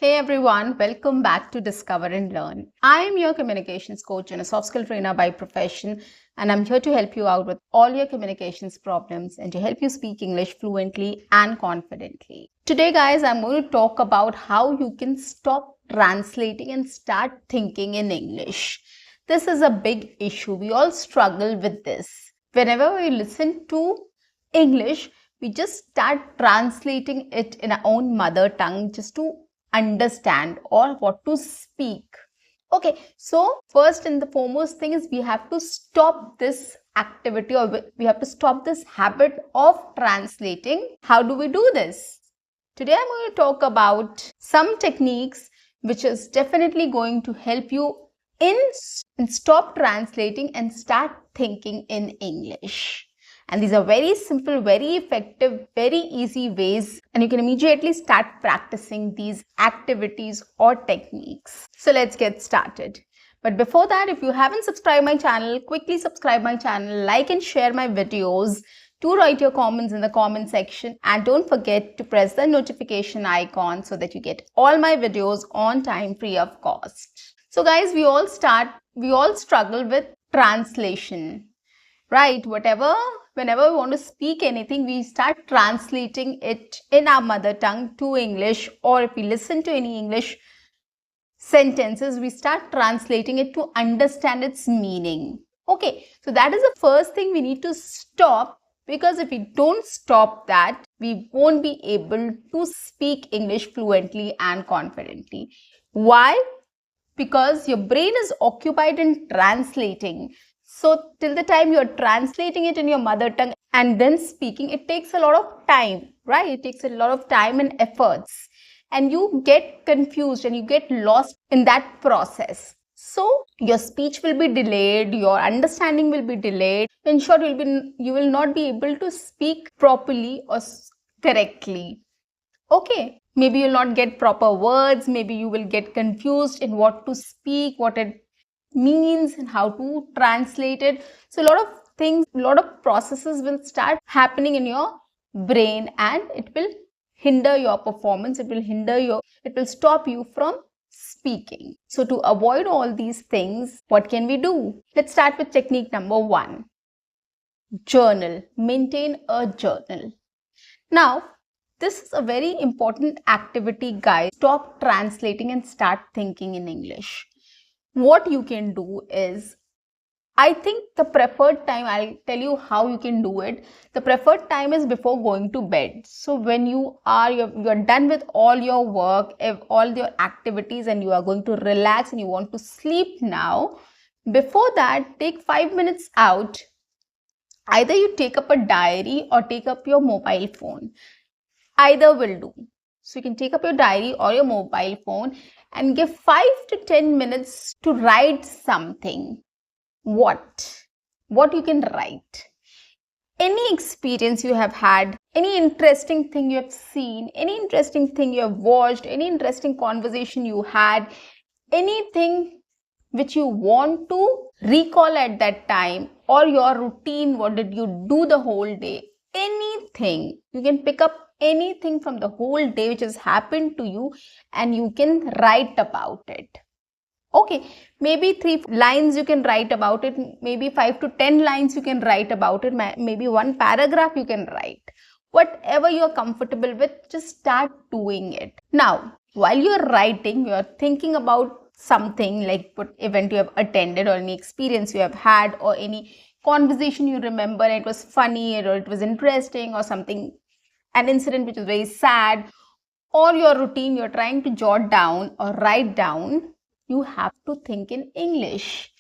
Hey everyone, welcome back to Discover and Learn. I am your communications coach and a soft skill trainer by profession, and I'm here to help you out with all your communications problems and to help you speak English fluently and confidently. Today, guys, I'm going to talk about how you can stop translating and start thinking in English. This is a big issue. We all struggle with this. Whenever we listen to English, we just start translating it in our own mother tongue just to understand or what to speak. Okay, so first and the foremost thing is we have to stop this activity, or we have to stop this habit of translating. How do we do this? Today I'm going to talk about some techniques which is definitely going to help you in stop translating and start thinking in English. And these are very simple, very effective, very easy ways, and you can immediately start practicing these activities or techniques. So let's get started. But before that, if you haven't subscribed my channel, quickly subscribe my channel, like and share my videos. Do write your comments in the comment section, and don't forget to press the notification icon so that you get all my videos on time, free of cost. So guys, we all struggle with translation, right? Whenever we want to speak anything, we start translating it in our mother tongue to English, or if we listen to any English sentences, we start translating it to understand its meaning. Okay, so that is the first thing we need to stop, because if we don't stop that, we won't be able to speak English fluently and confidently. Why? Because your brain is occupied in translating. So till the time you're translating it in your mother tongue and then speaking, it takes a lot of time, right? It takes a lot of time and efforts, and you get confused and you get lost in that process. So your speech will be delayed, your understanding will be delayed. In short, you will not be able to speak properly or correctly. Okay, maybe you'll not get proper words, maybe you will get confused in what to speak, what it means and how to translate it. So a lot of things, a lot of processes will start happening in your brain, and it will hinder your performance, it will stop you from speaking. So to avoid all these things, what can we do? Let's start with technique number 1. Journal. Maintain a journal. Now, this is a very important activity, guys. Stop translating and start thinking in English. What you can do is, I think the preferred time, I'll tell you how you can do it. The preferred time is before going to bed. So when you're done with all your work, all your activities, and you are going to relax and you want to sleep now, before that, take 5 minutes out. Either you take up a diary or take up your mobile phone. Either will do. So you can take up your diary or your mobile phone and give 5 to 10 minutes to write something. What you can write? Any experience you have had, any interesting thing you have seen, any interesting thing you have watched, any interesting conversation you had, anything which you want to recall at that time, or your routine, what did you do the whole day? Anything. You can pick up anything from the whole day which has happened to you, and you can write about it. Okay, maybe 3 lines you can write about it, maybe 5 to 10 lines you can write about it, maybe 1 paragraph you can write. Whatever you are comfortable with, just start doing it. Now, while you are writing, you are thinking about something like what event you have attended, or any experience you have had, or any conversation you remember and it was funny, or it was interesting, or something, an incident which is very sad, or your routine you're trying to jot down or write down. You have to think in English,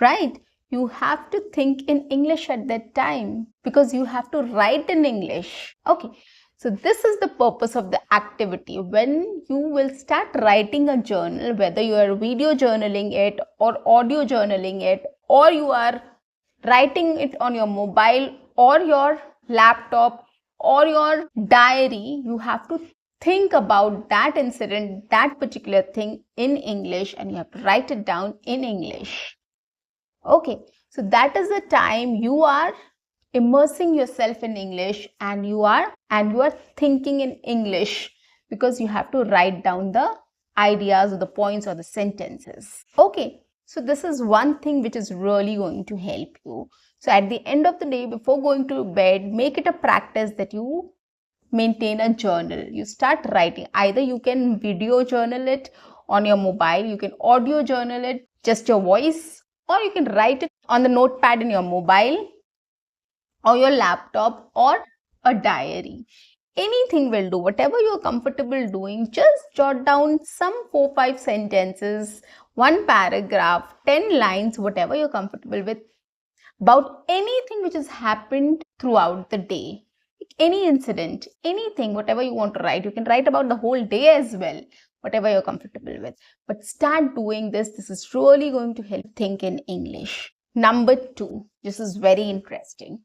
right? You have to think in English at that time, because you have to write in English. Okay, so this is the purpose of the activity. When you will start writing a journal, whether you are video journaling it or audio journaling it, or you are writing it on your mobile or your laptop or your diary, you have to think about that incident, that particular thing in English, and you have to write it down in English. Okay, so that is the time you are immersing yourself in English, and you are thinking in English, because you have to write down the ideas or the points or the sentences. Okay, so this is one thing which is really going to help you. So at the end of the day, before going to bed, make it a practice that you maintain a journal. You start writing. Either you can video journal it on your mobile, you can audio journal it, just your voice, or you can write it on the notepad in your mobile or your laptop or a diary. Anything will do. Whatever you're comfortable doing, just jot down some 4-5 sentences, one paragraph, 10 lines, whatever you're comfortable with, about anything which has happened throughout the day. Any incident, anything, whatever you want to write. You can write about the whole day as well, whatever you're comfortable with. But start doing this. This is really going to help think in English. Number 2, this is very interesting.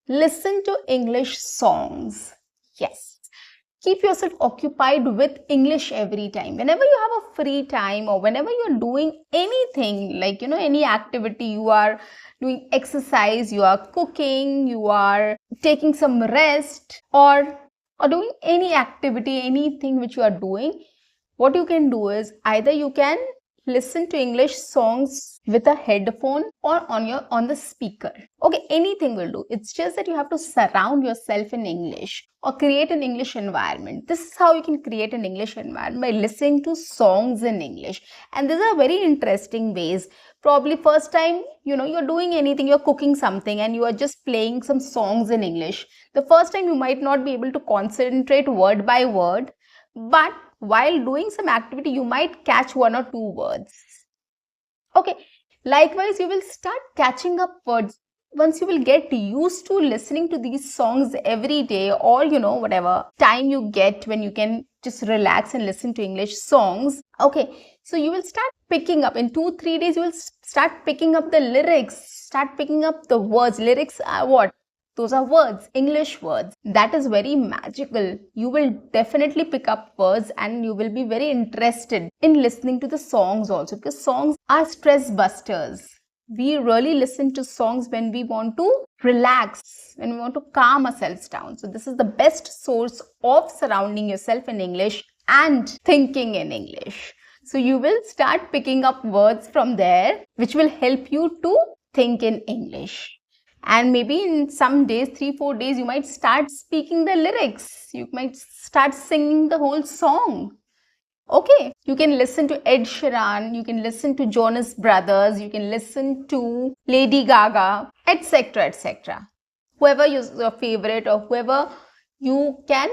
Listen to English songs. Yes. Keep yourself occupied with English every time. Whenever you have a free time or whenever you're doing anything, like, any activity, you are doing exercise, you are cooking, you are taking some rest, or doing any activity, anything which you are doing, what you can do is either you can listen to English songs with a headphone or on the speaker. Okay, anything will do. It's just that you have to surround yourself in English or create an English environment. This is how you can create an English environment, by listening to songs in English. And these are very interesting ways. Probably first time, you're doing anything, you're cooking something and you are just playing some songs in English. The first time you might not be able to concentrate word by word, but while doing some activity, you might catch 1 or 2 words. Okay, likewise, you will start catching up words once you will get used to listening to these songs every day, or whatever time you get when you can just relax and listen to English songs. Okay, so you will start picking up in 2-3 days. You will start picking up the lyrics, start picking up the words. Lyrics are what? Those are words, English words. That is very magical. You will definitely pick up words and you will be very interested in listening to the songs also, because songs are stress busters. We really listen to songs when we want to relax, when we want to calm ourselves down. So this is the best source of surrounding yourself in English and thinking in English. So you will start picking up words from there, which will help you to think in English. And maybe in some days, 3-4 days, you might start speaking the lyrics. You might start singing the whole song. Okay, you can listen to Ed Sheeran, you can listen to Jonas Brothers, you can listen to Lady Gaga, etc., etc. Whoever is your favorite or whoever you can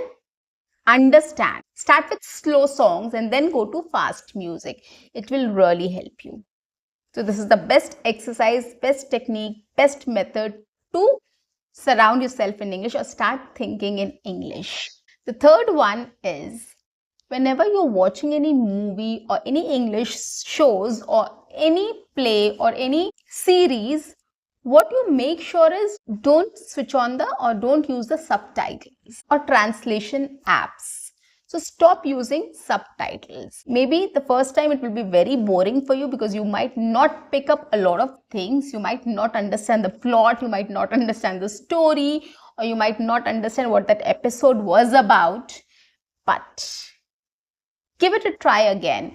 understand. Start with slow songs and then go to fast music. It will really help you. So this is the best exercise, best technique, best method to surround yourself in English or start thinking in English. The third one is, whenever you're watching any movie or any English shows or any play or any series, what you make sure is don't switch on or don't use the subtitles or translation apps. So stop using subtitles. Maybe the first time it will be very boring for you because you might not pick up a lot of things. You might not understand the plot. You might not understand the story, or you might not understand what that episode was about. But give it a try again.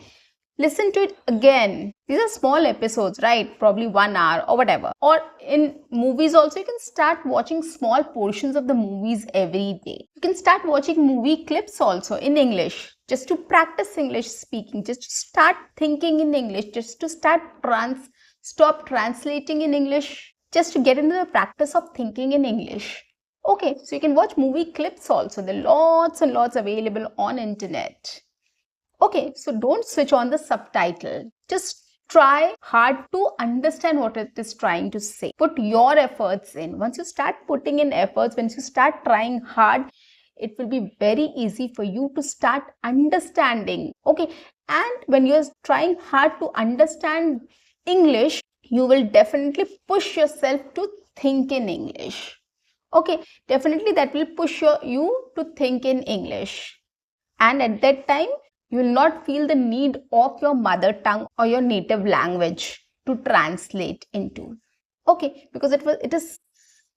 Listen to it again. These are small episodes, right? Probably 1 hour or whatever. Or in movies also, you can start watching small portions of the movies every day. You can start watching movie clips also in English, just to practice English speaking, just to start thinking in English, just to stop translating in English, just to get into the practice of thinking in English. Okay, so you can watch movie clips also. There are lots and lots available on internet. Okay, so don't switch on the subtitle. Just try hard to understand what it is trying to say. Put your efforts in. Once you start putting in efforts, once you start trying hard, it will be very easy for you to start understanding. Okay, and when you're trying hard to understand English, you will definitely push yourself to think in English. Okay, definitely that will push you to think in English. And at that time, you will not feel the need of your mother tongue or your native language to translate into. Okay, because it is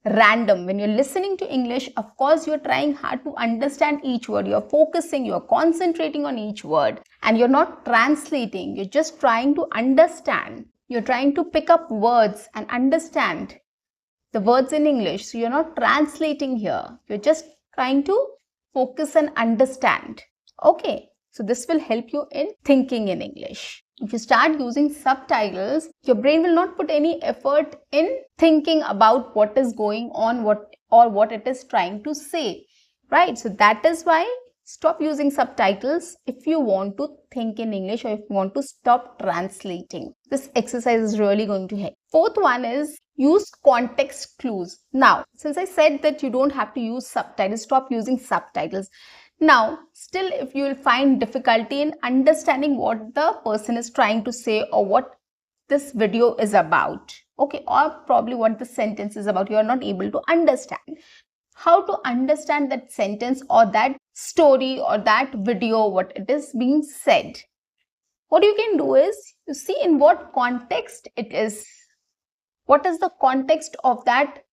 random. When you're listening to English, of course, you're trying hard to understand each word. You're focusing, you're concentrating on each word, and you're not translating. You're just trying to understand. You're trying to pick up words and understand the words in English. So you're not translating here. You're just trying to focus and understand. Okay, so this will help you in thinking in English. If you start using subtitles, your brain will not put any effort in thinking about what is going on, what it is trying to say, right? So that is why stop using subtitles if you want to think in English, or if you want to stop translating. This exercise is really going to help. Fourth one is use context clues. Now, since I said that you don't have to use subtitles, stop using subtitles. Now, still, if you will find difficulty in understanding what the person is trying to say, or what this video is about, okay, or probably what the sentence is about, you are not able to understand how to understand that sentence or that story or that video, what it is being said. What you can do is, you see in what context it is. What is the context of that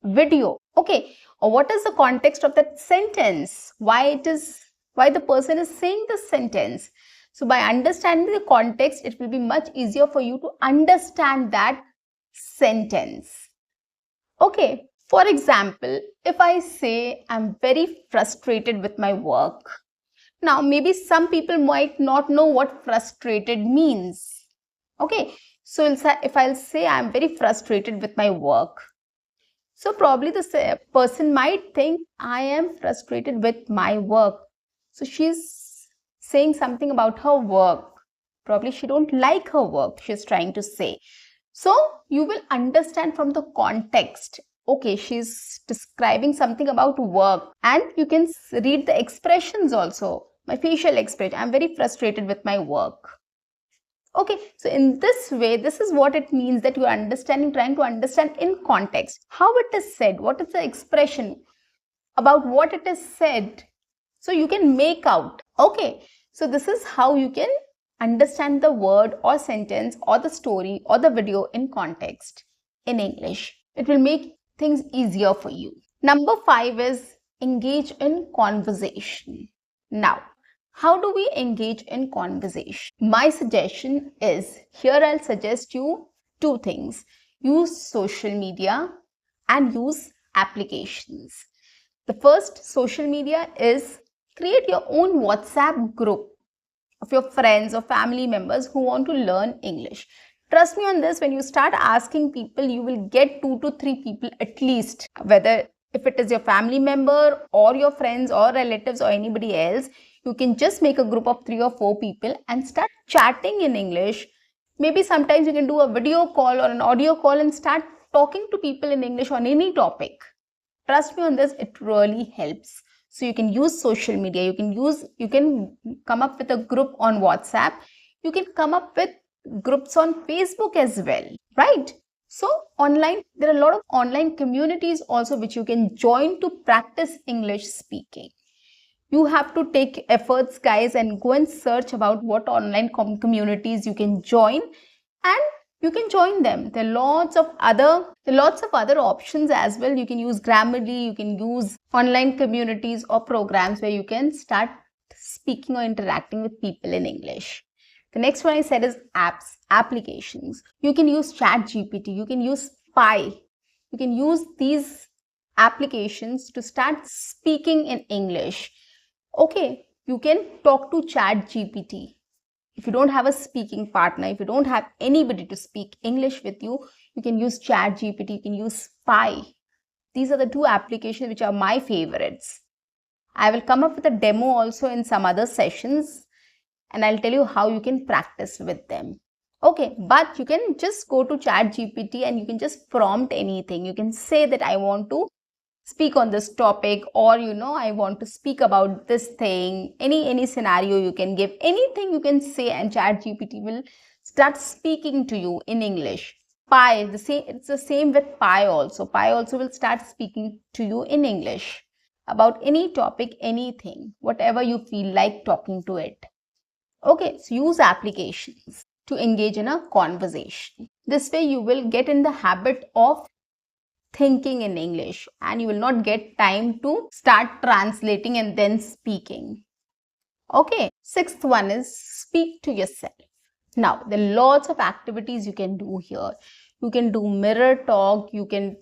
video? Okay, or what is the context of that sentence? Why the person is saying this sentence? So by understanding the context, it will be much easier for you to understand that sentence. Okay, for example, if I say I'm very frustrated with my work. Now, maybe some people might not know what frustrated means. Okay, so if I'll say I'm very frustrated with my work, so probably the person might think I am frustrated with my work. So she's saying something about her work. Probably she don't like her work, she's trying to say. So you will understand from the context. Okay, she's describing something about work, and you can read the expressions also. My facial expression, I'm very frustrated with my work. Okay, so in this way, this is what it means, that you are understanding, trying to understand in context, how it is said, what is the expression, about what it is said. So you can make out. Okay, so this is how you can understand the word or sentence or the story or the video in context in English. It will make things easier for you. Number 5 is engage in conversation. Now, how do we engage in conversation? My suggestion is, here I'll suggest you 2 things. Use social media and use applications. The first social media is create your own WhatsApp group of your friends or family members who want to learn English. Trust me on this, when you start asking people, you will get 2 to 3 people at least, whether if it is your family member or your friends or relatives or anybody else. You can just make a group of 3 or 4 people and start chatting in English. Maybe sometimes you can do a video call or an audio call and start talking to people in English on any topic. Trust me on this, it really helps. So you can use social media, you can come up with a group on WhatsApp, you can come up with groups on Facebook as well, right? So online, there are a lot of online communities also which you can join to practice English speaking. You have to take efforts, guys, and go and search about what online communities you can join, and you can join them. There are lots of other options as well. You can use Grammarly, you can use online communities or programs where you can start speaking or interacting with people in English. The next one I said is applications. You can use ChatGPT, you can use Pi. You can use these applications to start speaking in English. Okay, you can talk to ChatGPT. If you don't have a speaking partner, if you don't have anybody to speak English with you, you can use ChatGPT, you can use Pi. These are the 2 applications which are my favorites. I will come up with a demo also in some other sessions, and I'll tell you how you can practice with them. Okay, but you can just go to ChatGPT and you can just prompt anything. You can say that I want to speak on this topic, or I want to speak about this thing. Any scenario you can give, anything you can say, and ChatGPT will start speaking to you in English. Pi, it's the same with Pi also. Pi also will start speaking to you in English about any topic, anything, whatever you feel like talking to it. Okay, so use applications to engage in a conversation. This way you will get in the habit of thinking in English, and you will not get time to start translating and then speaking. Okay, sixth one is speak to yourself. Now, there are lots of activities you can do here. You can do mirror talk, you can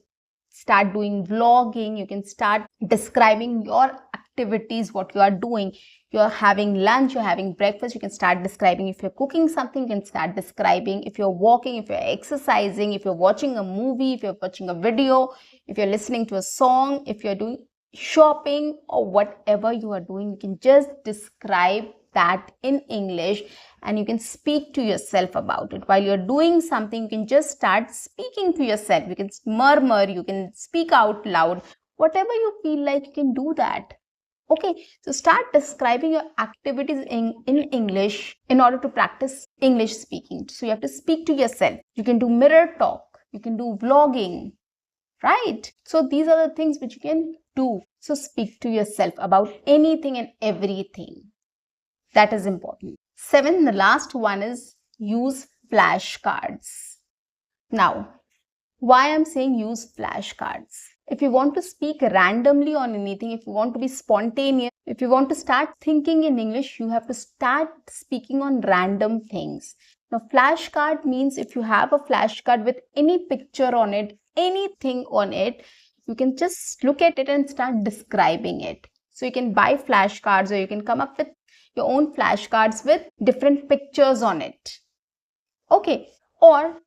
start doing vlogging, you can start describing your activities, what you are doing. You're having lunch, you're having breakfast, you can start describing. If you're cooking something, you can start describing. If you're walking, if you're exercising, if you're watching a movie, if you're watching a video, if you're listening to a song, if you're doing shopping or whatever you are doing, you can just describe that in English and you can speak to yourself about it. While you're doing something, you can just start speaking to yourself. You can murmur, you can speak out loud, whatever you feel like, you can do that. Okay, so start describing your activities in English in order to practice English speaking. So you have to speak to yourself. You can do mirror talk, you can do vlogging, right? So these are the things which you can do. So speak to yourself about anything and everything. That is important. Seventh, the last one is use flashcards. Now, why I'm saying use flashcards? If you want to speak randomly on anything, if you want to be spontaneous, if you want to start thinking in English, you have to start speaking on random things. Now, flashcard means if you have a flashcard with any picture on it, anything on it, you can just look at it and start describing it. So you can buy flashcards or you can come up with your own flashcards with different pictures on it. Okay, or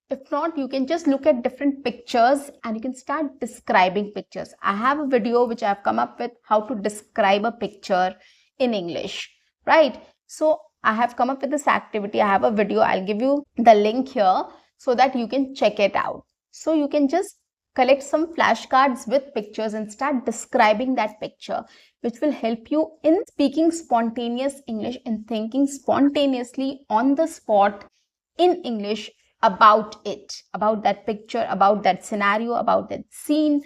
if not, you can just look at different pictures and you can start describing pictures. I have a video which I have come up with how to describe a picture in English, right? So I have come up with this activity. I have a video. I'll give you the link here so that you can check it out. So you can just collect some flashcards with pictures and start describing that picture, which will help you in speaking spontaneous English and thinking spontaneously on the spot in English about it, about that picture, about that scenario, about that scene,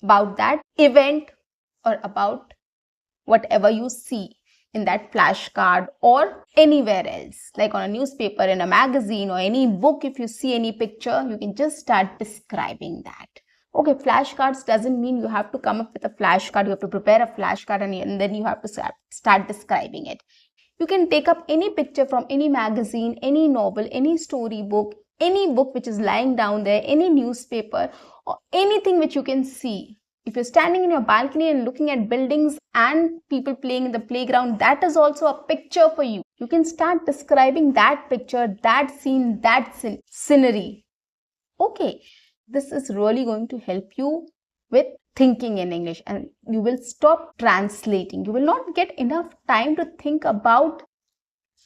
about that event, or about whatever you see in that flashcard or anywhere else, like on a newspaper, in a magazine, or any book. If you see any picture, you can just start describing that. Okay, flashcards doesn't mean you have to come up with a flashcard. You have to prepare a flashcard and then you have to start describing it. You can take up any picture from any magazine, any novel, any storybook, any book which is lying down there, any newspaper, or anything which you can see. If you're standing in your balcony and looking at buildings and people playing in the playground, that is also a picture for you. You can start describing that picture, that scene, that scenery. Okay, this is really going to help you with thinking in English, and you will stop translating. You will not get enough time to think about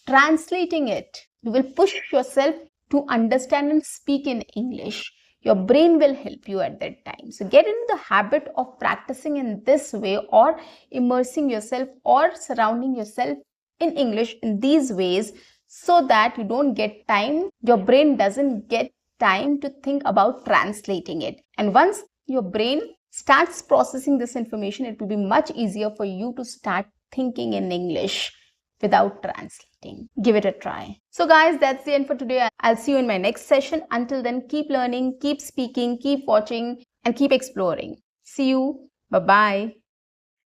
translating it. You will push yourself to understand and speak in English. Your brain will help you at that time. So get into the habit of practicing in this way, or immersing yourself or surrounding yourself in English in these ways, so that you don't get time, your brain doesn't get time to think about translating it. And once your brain starts processing this information, it will be much easier for you to start thinking in English without translating. Give it a try. So guys, that's the end for today. I'll see you in my next session. Until then, keep learning, keep speaking, keep watching, and keep exploring. See you. Bye-bye.